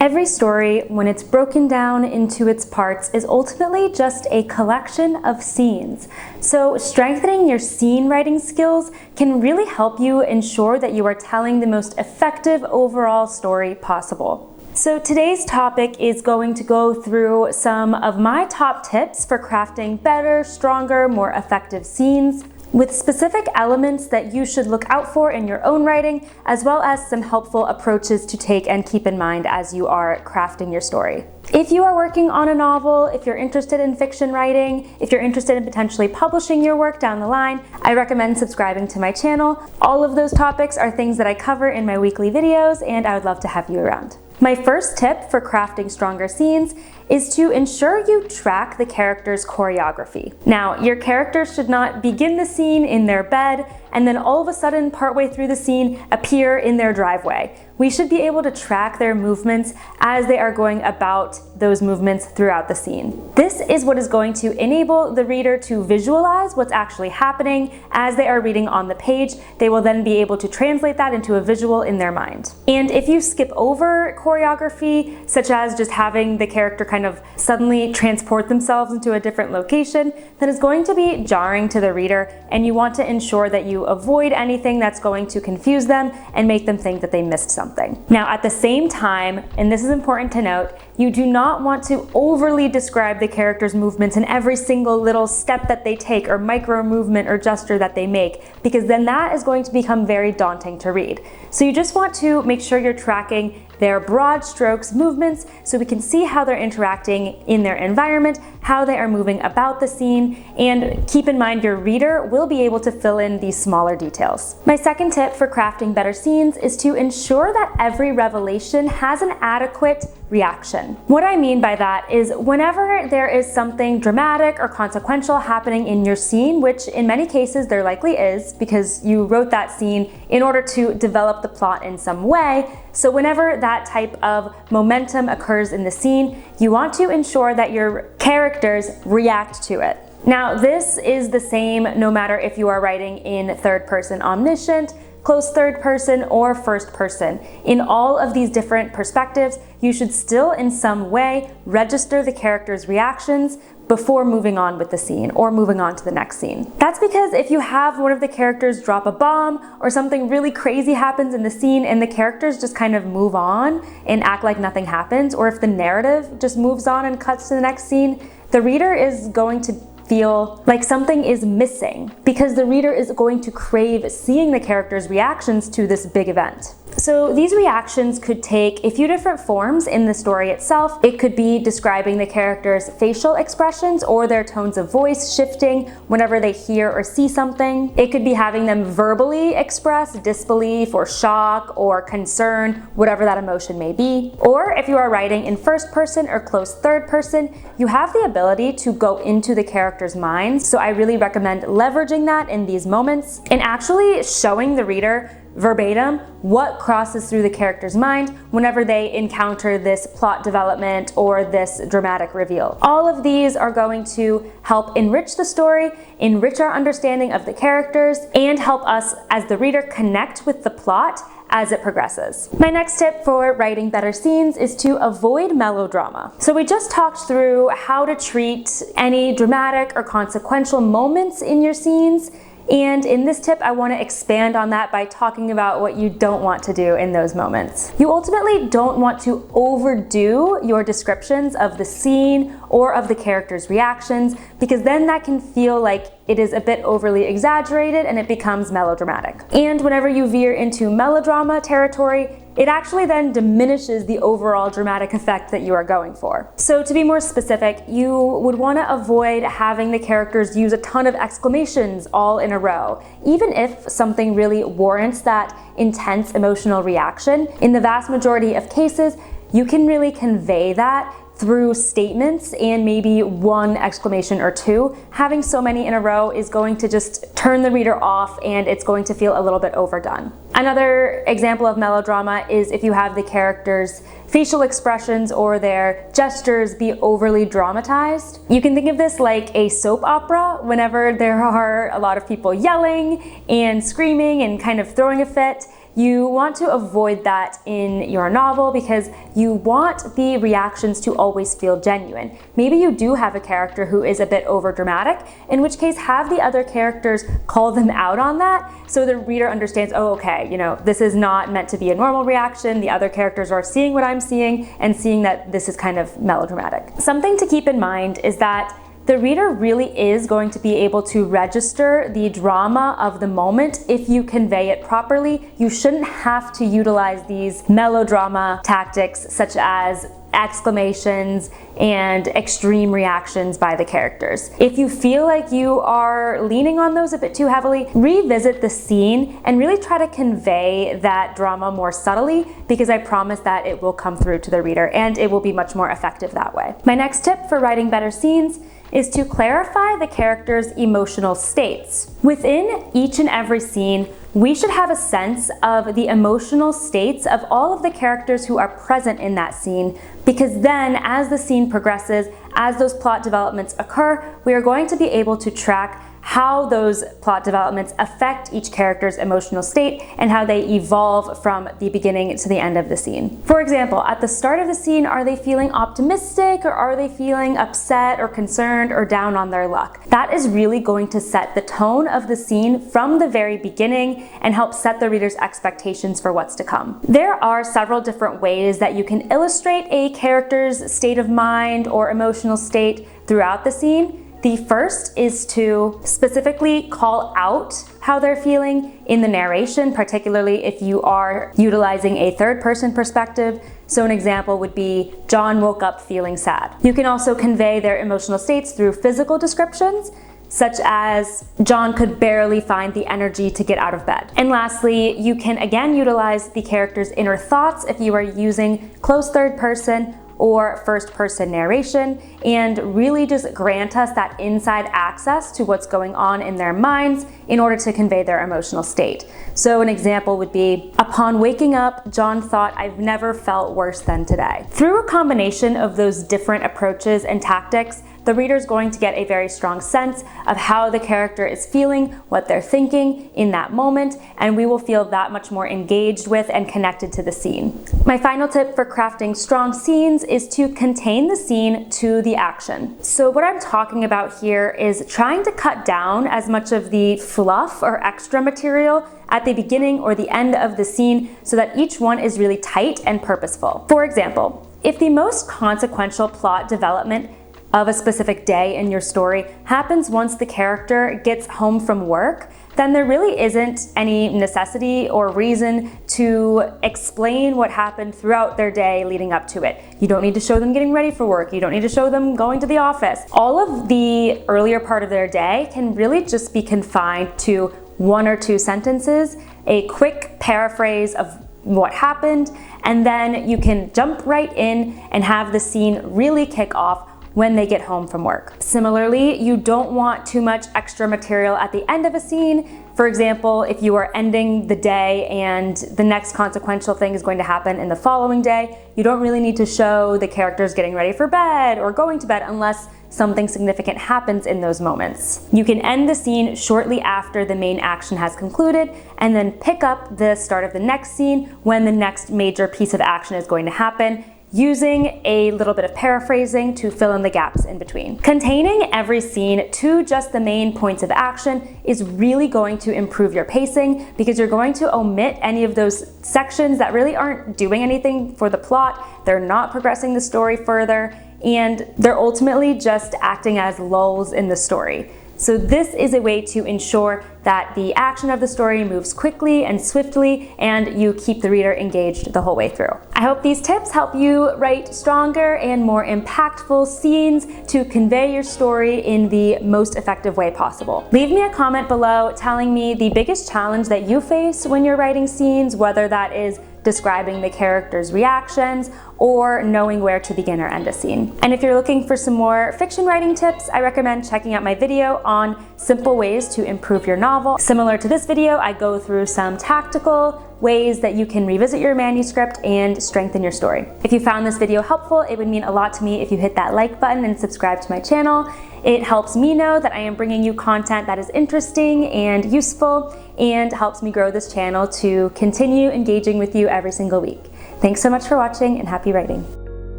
Every story, when it's broken down into its parts, is ultimately just a collection of scenes. So strengthening your scene writing skills can really help you ensure that you are telling the most effective overall story possible. So today's topic is going to go through some of my top tips for crafting better, stronger, more effective scenes, with specific elements that you should look out for in your own writing, as well as some helpful approaches to take and keep in mind as you are crafting your story. If you are working on a novel, if you're interested in fiction writing, if you're interested in potentially publishing your work down the line, I recommend subscribing to my channel. All of those topics are things that I cover in my weekly videos, and I would love to have you around. My first tip for crafting stronger scenes is to ensure you track the character's choreography. Now, your characters should not begin the scene in their bed and then all of a sudden, partway through the scene, appear in their driveway. We should be able to track their movements as they are going about those movements throughout the scene. This is what is going to enable the reader to visualize what's actually happening as they are reading on the page. They will then be able to translate that into a visual in their mind. And if you skip over choreography, such as just having the character kind of suddenly transport themselves into a different location, that is going to be jarring to the reader, and you want to ensure that you avoid anything that's going to confuse them and make them think that they missed something. Now, at the same time, and this is important to note, you do not want to overly describe the character's movements in every single little step that they take or micro movement or gesture that they make, because then that is going to become very daunting to read. So you just want to make sure you're tracking their broad strokes movements so we can see how they're interacting in their environment, how they are moving about the scene, and keep in mind your reader will be able to fill in these smaller details. My second tip for crafting better scenes is to ensure that every revelation has an adequate reaction. What I mean by that is whenever there is something dramatic or consequential happening in your scene, which in many cases there likely is because you wrote that scene in order to develop the plot in some way, so whenever that type of momentum occurs in the scene, you want to ensure that your characters react to it. Now, this is the same no matter if you are writing in third person omniscient, close third person, or first person. In all of these different perspectives, you should still in some way register the character's reactions before moving on with the scene or moving on to the next scene. That's because if you have one of the characters drop a bomb or something really crazy happens in the scene and the characters just kind of move on and act like nothing happens, or if the narrative just moves on and cuts to the next scene, the reader is going to feel like something is missing because the reader is going to crave seeing the character's reactions to this big event. So these reactions could take a few different forms in the story itself. It could be describing the character's facial expressions or their tones of voice shifting whenever they hear or see something. It could be having them verbally express disbelief or shock or concern, whatever that emotion may be. Or if you are writing in first person or close third person, you have the ability to go into the character's mind. So I really recommend leveraging that in these moments and actually showing the reader verbatim what crosses through the character's mind whenever they encounter this plot development or this dramatic reveal. All of these are going to help enrich the story, enrich our understanding of the characters, and help us as the reader connect with the plot as it progresses. My next tip for writing better scenes is to avoid melodrama. So we just talked through how to treat any dramatic or consequential moments in your scenes. And in this tip, I want to expand on that by talking about what you don't want to do in those moments. You ultimately don't want to overdo your descriptions of the scene or of the character's reactions, because then that can feel like it is a bit overly exaggerated and it becomes melodramatic. And whenever you veer into melodrama territory, it actually then diminishes the overall dramatic effect that you are going for. So to be more specific, you would want to avoid having the characters use a ton of exclamations all in a row. Even if something really warrants that intense emotional reaction, in the vast majority of cases, you can really convey that through statements and maybe one exclamation or two. Having so many in a row is going to just turn the reader off and it's going to feel a little bit overdone. Another example of melodrama is if you have the characters' facial expressions or their gestures be overly dramatized. You can think of this like a soap opera whenever there are a lot of people yelling and screaming and kind of throwing a fit. you want to avoid that in your novel because you want the reactions to always feel genuine. Maybe you do have a character who is a bit overdramatic, in which case have the other characters call them out on that so the reader understands, oh, okay, this is not meant to be a normal reaction. The other characters are seeing what I'm seeing and seeing that this is kind of melodramatic. Something to keep in mind is that the reader really is going to be able to register the drama of the moment if you convey it properly. You shouldn't have to utilize these melodrama tactics such as exclamations and extreme reactions by the characters. If you feel like you are leaning on those a bit too heavily, revisit the scene and really try to convey that drama more subtly, because I promise that it will come through to the reader and it will be much more effective that way. My next tip for writing better scenes is to clarify the character's emotional states. Within each and every scene, we should have a sense of the emotional states of all of the characters who are present in that scene, because then as the scene progresses, as those plot developments occur, we are going to be able to track how those plot developments affect each character's emotional state and how they evolve from the beginning to the end of the scene. For example, at the start of the scene, are they feeling optimistic or are they feeling upset or concerned or down on their luck? That is really going to set the tone of the scene from the very beginning and help set the reader's expectations for what's to come. There are several different ways that you can illustrate a character's state of mind or emotional state throughout the scene. The first is to specifically call out how they're feeling in the narration, particularly if you are utilizing a third-person perspective. So an example would be, John woke up feeling sad. You can also convey their emotional states through physical descriptions, such as John could barely find the energy to get out of bed. And lastly, you can again utilize the character's inner thoughts if you are using close third person or first-person narration, and really just grant us that inside access to what's going on in their minds in order to convey their emotional state. So an example would be, upon waking up, John thought, I've never felt worse than today. Through a combination of those different approaches and tactics, the reader is going to get a very strong sense of how the character is feeling, what they're thinking in that moment, and we will feel that much more engaged with and connected to the scene. My final tip for crafting strong scenes is to contain the scene to the action. So what I'm talking about here is trying to cut down as much of the fluff or extra material at the beginning or the end of the scene so that each one is really tight and purposeful. For example, if the most consequential plot development of a specific day in your story happens once the character gets home from work, then there really isn't any necessity or reason to explain what happened throughout their day leading up to it. You don't need to show them getting ready for work. You don't need to show them going to the office. All of the earlier part of their day can really just be confined to 1 or 2 sentences, a quick paraphrase of what happened, and then you can jump right in and have the scene really kick off when they get home from work. Similarly, you don't want too much extra material at the end of a scene. For example, if you are ending the day and the next consequential thing is going to happen in the following day, you don't really need to show the characters getting ready for bed or going to bed unless something significant happens in those moments. You can end the scene shortly after the main action has concluded and then pick up the start of the next scene when the next major piece of action is going to happen, using a little bit of paraphrasing to fill in the gaps in between. Containing every scene to just the main points of action is really going to improve your pacing, because you're going to omit any of those sections that really aren't doing anything for the plot, they're not progressing the story further, and they're ultimately just acting as lulls in the story. So this is a way to ensure that the action of the story moves quickly and swiftly, and you keep the reader engaged the whole way through. I hope these tips help you write stronger and more impactful scenes to convey your story in the most effective way possible. Leave me a comment below telling me the biggest challenge that you face when you're writing scenes, whether that is describing the characters' reactions or knowing where to begin or end a scene. And if you're looking for some more fiction writing tips, I recommend checking out my video on simple ways to improve your novel. Similar to this video, I go through some tactical ways that you can revisit your manuscript and strengthen your story. If you found this video helpful, it would mean a lot to me if you hit that like button and subscribe to my channel. It helps me know that I am bringing you content that is interesting and useful, and helps me grow this channel to continue engaging with you every single week. Thanks so much for watching, and happy writing.